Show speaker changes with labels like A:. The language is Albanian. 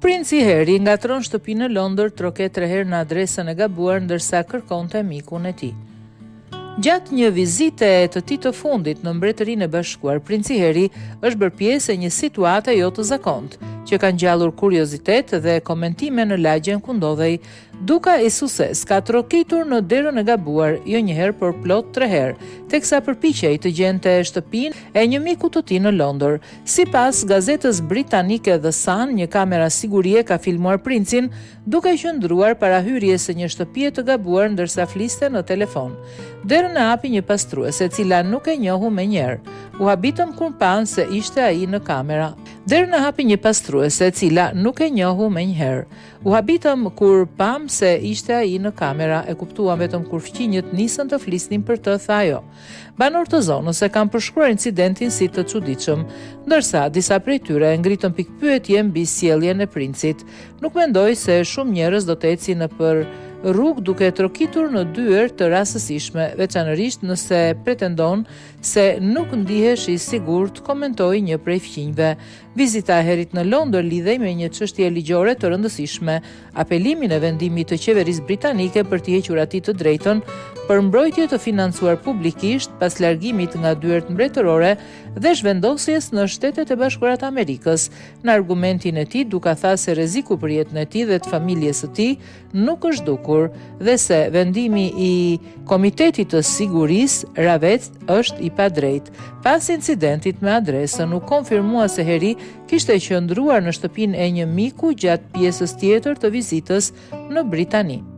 A: Princi Harry ngatron shtëpinë në Londër troke 3 herë në adresën e gabuar ndërsa kërkonte mikun e tij. Gjatë një vizite të tij të fundit në Mbretërinë e Bashkuar, Princi Harry është bërë pjesë e një situate jo të zakontë, që ka ngjallur kuriozitet dhe komentime në lagjen ku ndodhej, duka e suses ka trokitur në derën e gabuar jo një herë por plot 3 herë, teksa përpiqej të gjente shtëpinë e një miku të tij në Londër. Sipas gazetës britanike The Sun, një kamera sigurie ka filmuar princin duke qëndruar para hyrjes së një shtëpie të gabuar ndërsa fliste në telefon. Derën e hapi një pastruese, e cila nuk e njohu menjëherë. U habitëm kur pan se ishte ai në kamera. Derën e hapi një pastruese, e cila nuk e njohu menjëherë. U habitëm kur pam se ishte ai në kamera, e kuptuam vetëm kur fqinjët nisën të flisnin për të, tha ajo. Banor të zonës e kanë përshkruar incidentin si të çuditshëm, ndërsa disa prej tyre ngritën pikpyetje mbi sjelljen e princit. Nuk mendoj se shumë njerëz do të ecin nëpër rrugë duke trokitur në dyer të rastësishme, veçanërisht nëse pretendon se nuk ndihesh i sigurt, komentoi një prej fqinjve. Vizita e Harryt në Londër lidhej me një çështje ligjore të rëndësishme, apelimin e vendimit të qeverisë britanike për t'i hequr atij të drejtën për mbrojtje të financuar publikisht pas largimit nga dyert mbretërore dhe zhvendosjes në Shtetet e Bashkuara të Amerikës, në argumentin e tij duke thënë se rreziku për jetën e tij dhe të familjes së tij nuk është dukur dhe se vendimi i Komitetit të Sigurisë Ravec është i padrejtë. Pas incidentit me adresën, u konfirmua se Harry kishte qëndruar në shtëpinë e një miku gjatë pjesës tjetër të vizitës në Britani.